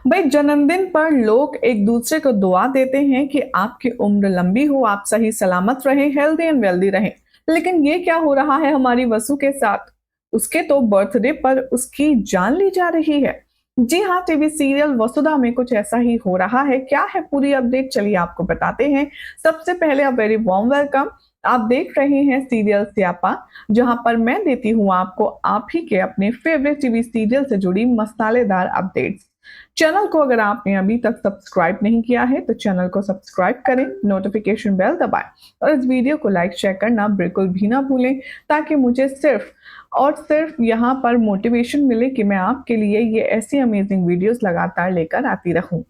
भाई जन्मदिन पर लोग एक दूसरे को दुआ देते हैं कि आपकी उम्र लंबी हो, आप सही सलामत रहें, हेल्दी एंड वेल्दी रहें। लेकिन ये क्या हो रहा है हमारी वसु के साथ? उसके तो बर्थडे पर उसकी जान ली जा रही है। जी हाँ, टीवी सीरियल वसुधा में कुछ ऐसा ही हो रहा है। क्या है पूरी अपडेट, चलिए आपको बताते हैं। सबसे पहले अ वेरी वार्म वेलकम। आप देख रहे हैं सीरियल स्यापा, जहां पर मैं देती हूँ आपको आप ही के अपने फेवरेट टीवी सीरियल से जुड़ी मसालेदार अपडेट्स। चैनल को अगर आपने अभी तक सब्सक्राइब नहीं किया है तो चैनल को सब्सक्राइब करें, नोटिफिकेशन बेल दबाएं और इस वीडियो को लाइक शेयर करना बिल्कुल भी ना भूलें, ताकि मुझे सिर्फ और सिर्फ यहाँ पर मोटिवेशन मिले कि मैं आपके लिए ये ऐसी अमेजिंग वीडियोस लगातार लेकर आती रहूं।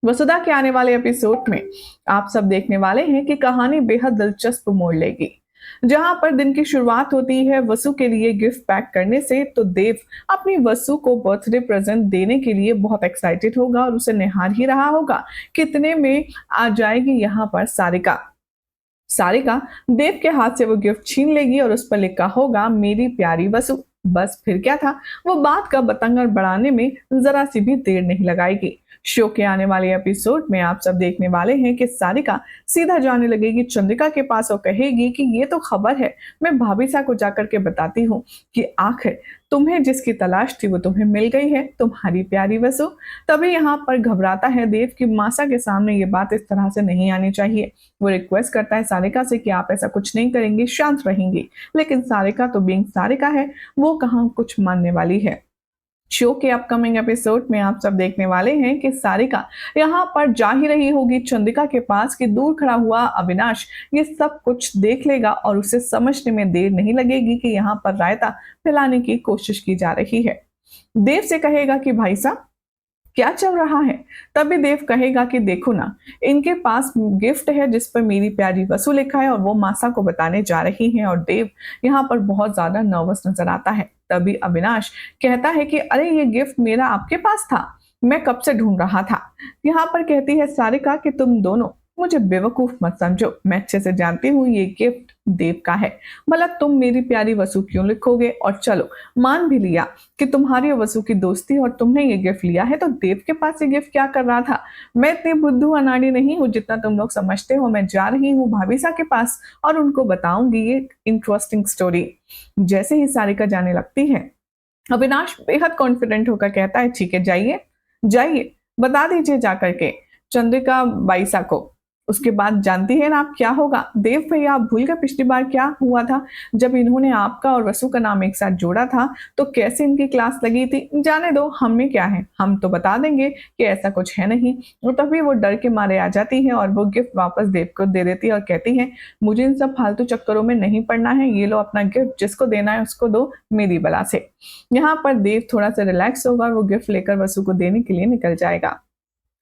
वसुधा के आने वाले एपिसोड में आप सब देखने वाले हैं कि कहानी बेहद दिलचस्प मोड़ लेगी। जहां पर दिन की शुरुआत होती है वसु के लिए गिफ्ट पैक करने से, तो देव अपनी वसु को बर्थडे प्रेजेंट देने के लिए बहुत एक्साइटेड होगा और उसे निहार ही रहा होगा। कितने में आ जाएगी यहाँ पर सारिका। सारिका देव के हाथ से वो गिफ्ट छीन लेगी और उस पर लिखा होगा मेरी प्यारी वसु। बस फिर क्या था, वो बात का बतंगड़ बढ़ाने में जरा सी भी देर नहीं लगाएगी। शो के आने वाले एपिसोड में आप सब देखने वाले हैं कि सारिका सीधा जाने लगेगी चंद्रिका के पास और कहेगी कि ये तो खबर है, मैं भाभी सा को जाकर के बताती हूँ कि आखिर तुम्हें जिसकी तलाश थी वो तुम्हें मिल गई है, तुम्हारी प्यारी वसु। तभी यहाँ पर घबराता है देव कि मासा के सामने ये बात इस तरह से नहीं आनी चाहिए। वो रिक्वेस्ट करता है सारिका से कि आप ऐसा कुछ नहीं करेंगी, शांत रहेंगी। लेकिन सारिका तो बीइंग सारिका है, वो कहाँ कुछ मानने वाली है। शो के अपकमिंग एपिसोड में आप सब देखने वाले हैं कि सारिका यहाँ पर जा ही रही होगी चंद्रिका के पास कि दूर खड़ा हुआ अविनाश ये सब कुछ देख लेगा और उसे समझने में देर नहीं लगेगी कि यहाँ पर रायता फैलाने की कोशिश की जा रही है। देव से कहेगा कि भाई साहब क्या चल रहा है। तभी देव कहेगा कि देखो ना, इनके पास गिफ्ट है जिस पर मेरी प्यारी वसु लिखा है और वो मासा को बताने जा रही हैं। और देव यहाँ पर बहुत ज्यादा नर्वस नजर आता है। तभी अविनाश कहता है कि अरे ये गिफ्ट मेरा आपके पास था, मैं कब से ढूंढ रहा था। यहाँ पर कहती है सारिका कि तुम दोनों मुझे बेवकूफ मत समझो, मैं अच्छे से जानती हूँ ये गिफ्ट देव का है। भला तुम मेरी प्यारी वसु क्यों लिखोगे। और चलो मान भी लिया कि तुम्हारी और वसु की दोस्ती और तुमने ये गिफ्ट लिया है, तो देव के पास ये गिफ्ट क्या कर रहा था। मैं इतनी बुद्धू अनाड़ी नहीं हूँ जितना तुम लोग समझते हो। मैं जा रही हूँ भाभीसा के पास और उनको बताऊंगी ये इंटरेस्टिंग स्टोरी। जैसे ही सारिका जाने लगती है, अविनाश बेहद कॉन्फिडेंट होकर कहता है ठीक है जाइए जाइए, बता दीजिए जाकर के चंद्रिका बाईसा को। उसके बाद जानती है ना आप क्या होगा। देव भैया आप भूल गए पिछली बार क्या हुआ था, जब इन्होंने आपका और वसु का नाम एक साथ जोड़ा था तो कैसे इनकी क्लास लगी थी। जाने दो, हमें क्या है, हम तो बता देंगे कि ऐसा कुछ है नहीं। और तभी वो डर के मारे आ जाती है और वो गिफ्ट वापस देव को दे देती है और कहती है मुझे इन सब फालतू चक्करों में नहीं पड़ना है, ये लो अपना गिफ्ट, जिसको देना है उसको दो मेरी बला से। यहाँ पर देव थोड़ा सा रिलैक्स होगा और वो गिफ्ट लेकर वसु को देने के लिए निकल जाएगा।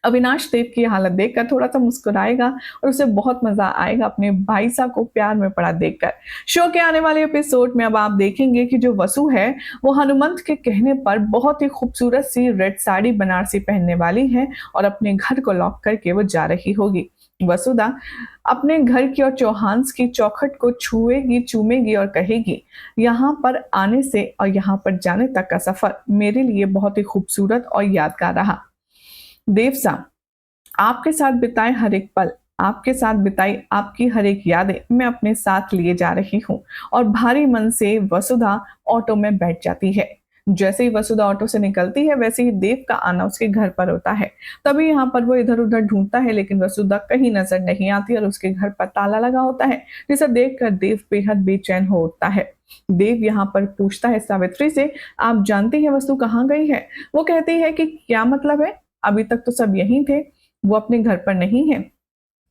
अविनाश देव की हालत देखकर थोड़ा सा मुस्कुराएगा और उसे बहुत मजा आएगा अपने भाई साहब को प्यार में पड़ा देखकर। शो के आने वाले एपिसोड में अब आप देखेंगे कि जो वसु है वो हनुमंत के कहने पर बहुत ही खूबसूरत सी रेड साड़ी बनारसी पहनने वाली है और अपने घर को लॉक करके वो जा रही होगी। वसुधा अपने घर की और चौहान्स की चौखट को छुएगी, चूमेगी और कहेगी यहाँ पर आने से और यहाँ पर जाने तक का सफर मेरे लिए बहुत ही खूबसूरत और यादगार रहा। देव साहब आपके साथ बिताए हर एक पल, आपके साथ बिताई आपकी हर एक यादें मैं अपने साथ लिए जा रही हूँ। और भारी मन से वसुधा ऑटो में बैठ जाती है। जैसे ही वसुधा ऑटो से निकलती है वैसे ही देव का आना उसके घर पर होता है। तभी यहाँ पर वो इधर उधर ढूंढता है लेकिन वसुधा कहीं नजर नहीं आती और उसके घर पर ताला लगा होता है, जिसे देखकर देव बेहद बेचैन हो उठता है। देव यहाँ पर पूछता है सावित्री से आप जानती है वसु कहाँ गई है। वो कहती है कि क्या मतलब है, अभी तक तो सब यहीं थे, वो अपने घर पर नहीं है।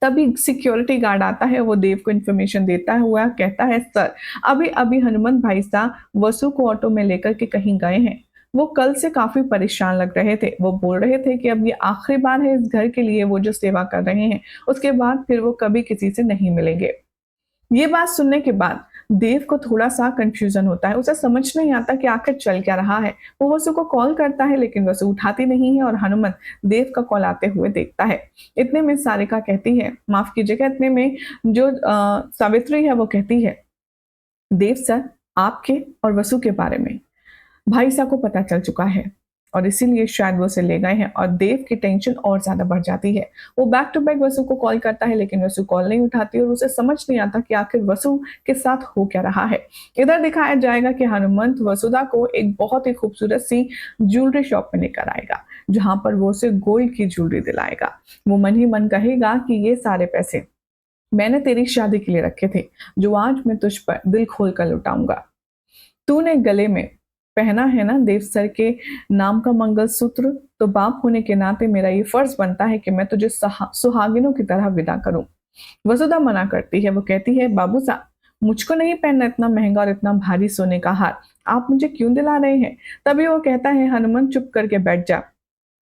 तभी सिक्योरिटी गार्ड आता है, वो देव को इन्फॉर्मेशन देता हुआ कहता है सर अभी अभी हनुमंत भाई साहब वसु को ऑटो में लेकर के कहीं गए हैं। वो कल से काफी परेशान लग रहे थे, वो बोल रहे थे कि अब ये आखिरी बार है इस घर के लिए वो जो सेवा कर रहे हैं, उसके बाद फिर वो कभी किसी से नहीं मिलेंगे। ये बात सुनने के बाद देव को थोड़ा सा कंफ्यूजन होता है, उसे समझ नहीं आता कि आखिर चल क्या रहा है। वो वसु को कॉल करता है लेकिन वसु उठाती नहीं है और हनुमंत देव का कॉल आते हुए देखता है। इतने में सारिका कहती है, माफ कीजिएगा, इतने में जो सावित्री है वो कहती है देव सर आपके और वसु के बारे में भाई साहब को पता चल चुका है। और इसीलिए शायद वो उसे ले गए हैं और देव की टेंशन और ज्यादा बढ़ जाती है। वो बैक टू बैक वसु को कॉल करता है लेकिन वसु कॉल नहीं उठाती और उसे समझ नहीं आता कि आखिर वसु के साथ हो क्या रहा है। इधर दिखाया जाएगा कि हनुमंत वसुधा को एक बहुत ही खूबसूरत सी ज्वेलरी शॉप में लेकर आएगा जहां पर वो उसे गोल्ड की ज्वेलरी दिलाएगा। वो मन ही मन कहेगा कि ये सारे पैसे मैंने तेरी शादी के लिए रखे थे, जो आज मैं तुझ पर दिल खोल कर लुटाऊंगा। तूने गले में पहना है ना देव सर के नाम का मंगलसूत्र, तो बाप होने के नाते मेरा ये फर्ज बनता है कि मैं तुझे सुहागिनों की तरह विदा करूं। वसुधा मना करती है। वो कहती है, बाबू साहब, मुझको नहीं पहनना इतना महंगा और इतना भारी सोने का हार, आप मुझे क्यों दिला रहे हैं। तभी वो कहता है, हनुमान चुप करके बैठ जा,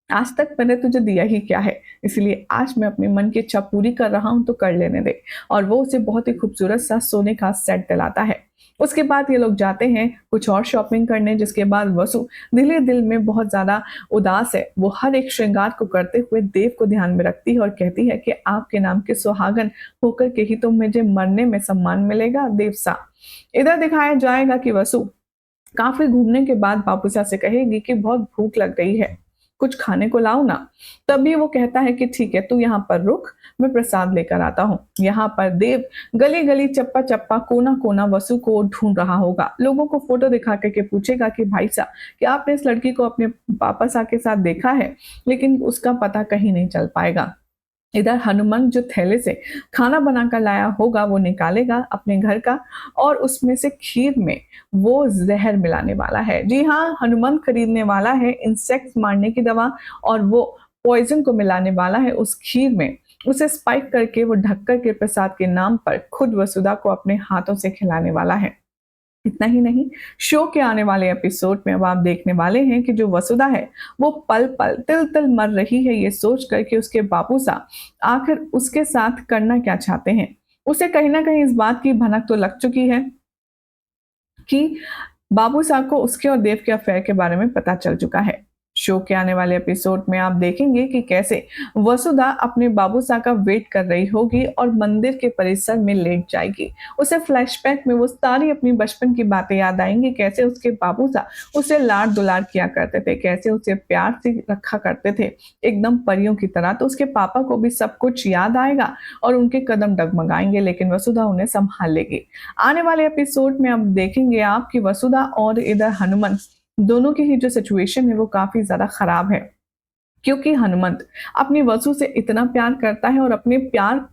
आज तक मैंने तुझे दिया ही क्या है, इसलिए आज मैं अपने मन की इच्छा पूरी कर रहा हूं तो कर लेने दे। और वो उसे बहुत ही खूबसूरत सा सोने का सेट दिलाता है। उसके बाद ये लोग जाते हैं कुछ और शॉपिंग करने, जिसके बाद वसु दिल ही दिल में बहुत ज्यादा उदास है। वो हर एक श्रृंगार को करते हुए देव को ध्यान में रखती है और कहती है कि आपके नाम के सुहागन होकर के ही तो मुझे मरने में सम्मान मिलेगा देव सा। इधर दिखाया जाएगा कि वसु काफी घूमने के बाद बाबूसा से कहेगी कि बहुत भूख लग रही है, कुछ खाने को लाओ ना। तभी वो कहता है कि ठीक है, तू यहाँ पर रुक, मैं प्रसाद लेकर आता हूँ। यहाँ पर देव गली गली चप्पा चप्पा कोना कोना वसु को ढूंढ रहा होगा। लोगों को फोटो दिखा करके पूछेगा कि भाई साहब, क्या आपने इस लड़की को अपने पापा साहब के साथ देखा है, लेकिन उसका पता कहीं नहीं चल पाएगा। इधर हनुमान जो थैले से खाना बनाकर लाया होगा वो निकालेगा अपने घर का, और उसमें से खीर में वो जहर मिलाने वाला है। जी हाँ, हनुमान खरीदने वाला है इंसेक्ट्स मारने की दवा, और वो पॉइजन को मिलाने वाला है उस खीर में। उसे स्पाइक करके वो ढक्कर के प्रसाद के नाम पर खुद वसुधा को अपने हाथों से खिलाने वाला है। इतना ही नहीं, शो के आने वाले एपिसोड में अब आप देखने वाले हैं कि जो वसुधा है वो पल पल तिल तिल मर रही है, ये सोच कर कि उसके बापू साहब आखिर उसके साथ करना क्या चाहते हैं। उसे कहीं ना कहीं इस बात की भनक तो लग चुकी है कि बाबू साहब को उसके और देव के अफेयर के बारे में पता चल चुका है। शो के आने वाले एपिसोड में आप देखेंगे कि कैसे वसुधा अपने बाबू साहब का वेट कर रही होगी और मंदिर के परिसर में लेट जाएगी। उसे फ्लैशबैक में वो सारी अपनी बचपन की बातें याद आएंगी, कैसे उसके बाबू साहब उसे लाड दुलार किया करते थे, कैसे उसे प्यार से रखा करते थे एकदम परियों की तरह। तो उसके पापा को भी सब कुछ याद आएगा और उनके कदम डगमगाएंगे, लेकिन वसुधा उन्हें संभाल लेगी। आने वाले एपिसोड में अब देखेंगे आप कि वसुधा और इधर हनुमान दोनों की ही जो सिचुएशन है वो काफी ज्यादा खराब है, क्योंकि हनुमंत अपनी वसु से इतना प्यार करता है और अपने प्यार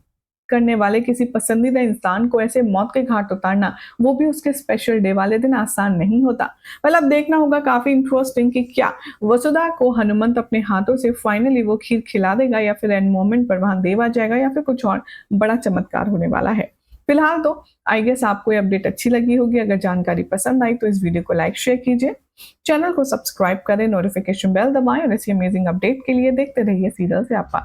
करने वाले किसी पसंदीदा इंसान को ऐसे मौत के घाट उतारना, वो भी उसके स्पेशल डे वाले दिन, आसान नहीं होता। मतलब अब देखना होगा काफी इंटरेस्टिंग कि क्या वसुधा को हनुमंत अपने हाथों से फाइनली वो खीर खिला देगा, या फिर एंड मोमेंट पर वहां देव आ जाएगा, या फिर कुछ और बड़ा चमत्कार होने वाला है। फिलहाल तो आई गेस आपको ये अपडेट अच्छी लगी होगी। अगर जानकारी पसंद आई तो इस वीडियो को लाइक शेयर कीजिए, चैनल को सब्सक्राइब करें, नोटिफिकेशन बेल दबाएं और ऐसी अमेजिंग अपडेट के लिए देखते रहिए सीरियल से आपा।